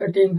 13,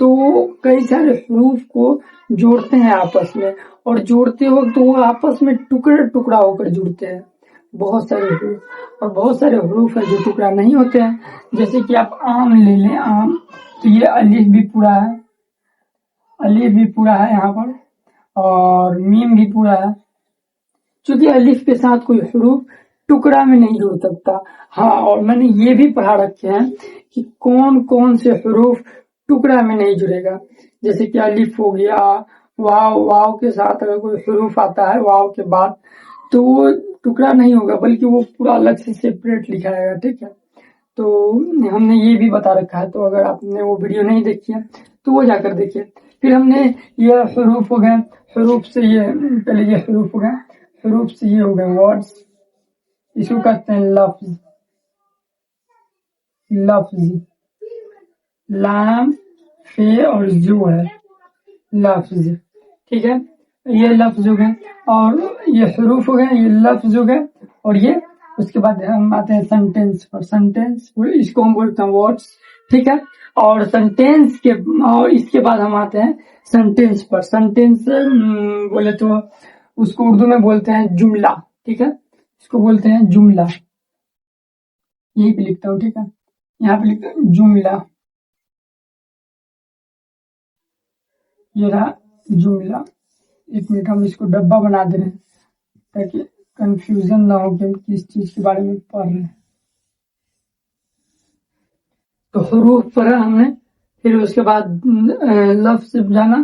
تو کئی سارے حروف کو جوڑتے ہیں آپس میں، اور جوڑتے وقت وہ آپس میں ٹکڑا ٹکڑا ہو کر جڑتے ہیں بہت سارے حروف، اور بہت سارے حروف ہیں جو ٹکڑا نہیں ہوتے ہیں. جیسے کہ آپ آم لے لیں، آم تو یہ الف بھی پورا ہے، الف بھی پورا ہے یہاں پر، اور میم بھی پورا ہے. چونکہ الف کے ساتھ کوئی حروف ٹکڑا میں نہیں جڑ سکتا. ہاں، اور میں نے یہ بھی پڑھا رکھے ہیں کہ کون کون سے حروف ٹکڑا میں نہیں جڑے گا. جیسے کہ الف ہو گیا، واو، واو کے ساتھ اگر کوئی حروف آتا ہے واو کے بعد تو وہ ٹکڑا نہیں ہوگا، بلکہ وہ پورا الگ سے سیپریٹ لکھا جائے گا. ٹھیک ہے، تو ہم نے یہ بھی بتا رکھا ہے. تو اگر آپ نے وہ ویڈیو نہیں دیکھی ہے تو وہ جا کر دیکھیے. پھر ہم نے یہ حروف ہو گئے، حروف سے یہ پہلے یہ حروف ہو گئے، حروف سے یہ ہو گئے ورڈز، اس کو کہتے ہیں لفظ. لفظ لام فے اور زو ہے لفظ. ٹھیک ہے، یہ لفظ ہو گئے، اور یہ حروف ہو گئے، یہ لفظ ہو گئے، اور یہ اس کے بعد ہم آتے ہیں سینٹینس پر. سینٹینس اس کو ہم بولتے ہیں ورڈس. ٹھیک ہے، اور سینٹینس کے اور اس کے بعد ہم آتے ہیں سینٹینس پر. سینٹینس بولے تو اس کو اردو میں بولتے ہیں جملہ. ٹھیک ہے، اس کو بولتے ہیں جملہ. یہی پہ لکھتا ہوں. ٹھیک ہے، یہاں پہ لکھتا ہوں جملہ. یہ رہا جملہ. ایک منٹ، ہم اس کو ڈبہ بنا دے رہے ہیں تاکہ کنفیوژن نہ ہو کہ ہم کس چیز کے بارے میں پڑھ رہے ہیں. تو حروف پڑھا ہم نے، پھر اس کے بعد لفظ جانا،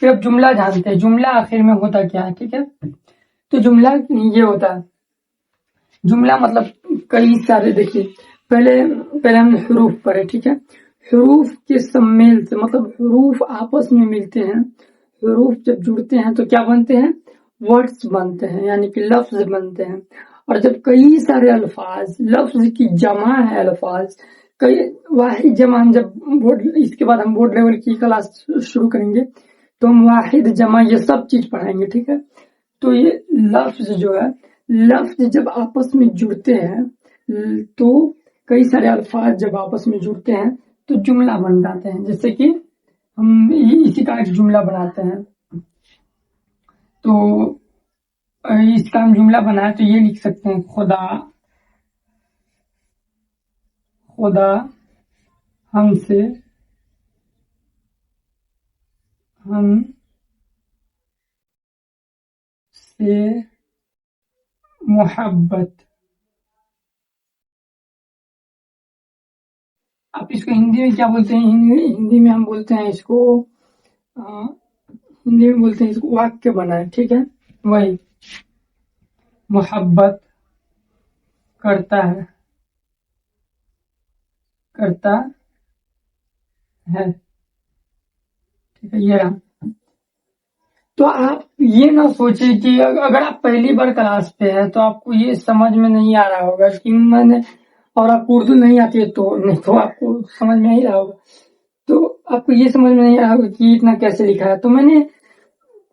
پھر اب جملہ جانتے ہیں. جملہ آخر میں ہوتا کیا ہے؟ ٹھیک ہے، تو جملہ یہ ہوتا ہے، جملہ مطلب کئی سارے. دیکھیے پہلے ہم نے حروف پڑھے. ٹھیک ہے، حروف کے سمیل سے مطلب حروف آپس میں ملتے ہیں. حروف جب جڑتے ہیں تو کیا بنتے ہیں؟ ورڈز بنتے ہیں، یعنی کہ لفظ بنتے ہیں. اور جب کئی سارے الفاظ، لفظ کی جمع ہے الفاظ، کئی واحد جمع. ہم جب اس کے بعد ہم بورڈ لیول کی کلاس شروع کریں گے تو ہم واحد جمع یہ سب چیز پڑھائیں گے. ٹھیک ہے، تو یہ لفظ جو ہے، لفظ جب آپس میں جڑتے ہیں تو کئی سارے الفاظ جب آپس میں جڑتے ہیں تو جملہ بن جاتے ہیں. جیسے کہ ہم اسی کا ایک جملہ بناتے ہیں. تو اس کا ہم جملہ بنائے تو یہ لکھ سکتے ہیں خدا، خدا ہم سے محبت. آپ اس کو ہندی میں کیا بولتے ہیں؟ ہندی میں ہم بولتے ہیں اس کو، ہندی میں بولتے ہیں اس کو واکیہ بنائے. ٹھیک ہے، وہی محبت کرتا ہے ٹھیک ہے، یہ رہا. تو آپ یہ نہ سوچے کہ اگر آپ پہلی بار کلاس پہ ہے تو آپ کو یہ سمجھ میں نہیں آ رہا ہوگا کہ میں نے، اور آپ کو اردو نہیں آتی ہے تو نہیں، تو آپ کو سمجھ میں نہیں رہا ہوگا. تو آپ کو یہ سمجھ میں نہیں آ رہا ہوگا کہ اتنا کیسے لکھا ہے. تو میں نے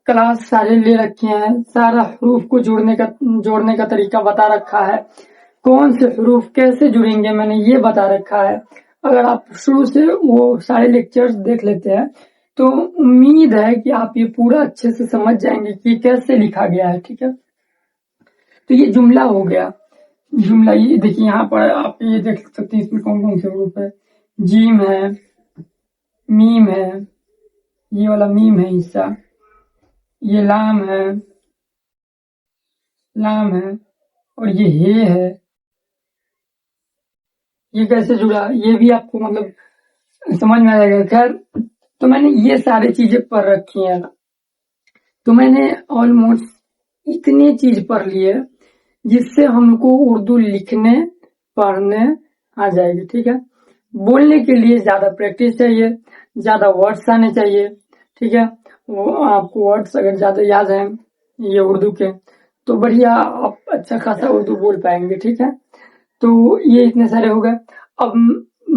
کلاس سارے لے رکھے ہیں، سارا حروف کو جوڑنے کا طریقہ بتا رکھا ہے، کون سے حروف کیسے جڑیں گے میں نے یہ بتا رکھا ہے. اگر آپ شروع سے وہ سارے لیکچرز دیکھ لیتے ہیں تو امید ہے کہ آپ یہ پورا اچھے سے سمجھ جائیں گے کہ کیسے لکھا گیا ہے. ٹھیک ہے، تو یہ جملہ ہو گیا. جملہ یہ دیکھیے یہاں پر آپ یہ دیکھ سکتے ہیں اس میں کون کون سے حروف ہے. جیم ہے، میم ہے، یہ والا میم ہے حصہ، یہ لام ہے، اور یہ ہے. یہ کیسے جڑا یہ بھی آپ کو مطلب سمجھ میں آئے گا. خیر، تو میں نے یہ ساری چیزیں پڑھ رکھی ہیں. تو میں نے آلموسٹ اتنی چیز پڑھ لی ہے جس سے ہم کو اردو لکھنے پڑھنے آ جائے گی. ٹھیک ہے، بولنے کے لیے زیادہ پریکٹس چاہیے، زیادہ ورڈس آنے چاہیے. ٹھیک ہے، وہ آپ کو ورڈس اگر زیادہ یاد ہیں یہ اردو کے تو بڑھیا آپ اچھا خاصا اردو بول پائیں گے. ٹھیک ہے، تو یہ اتنے سارے ہو گئے. اب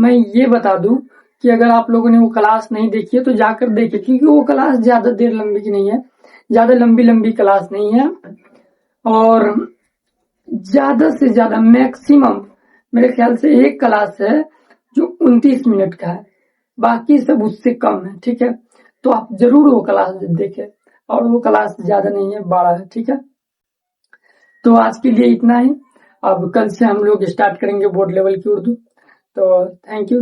میں یہ بتا دوں کہ اگر آپ لوگوں نے وہ کلاس نہیں دیکھی ہے تو جا کر دیکھیں، کیونکہ وہ کلاس زیادہ دیر لمبی کی نہیں ہے، زیادہ لمبی کلاس نہیں ہے، اور زیادہ سے زیادہ میکسیمم میرے خیال سے ایک کلاس ہے جو 29 منٹ کا ہے. باقی سب اس سے کم ہے. ٹھیک ہے, تو آپ ضرور وہ کلاس دیکھیں, اور وہ کلاس زیادہ نہیں ہے, 12 ہے. ٹھیک ہے, تو آج کے لیے اتنا ہی. اب کل سے ہم لوگ اسٹارٹ کریں گے بورڈ لیول کی اردو. تو تھینک یو.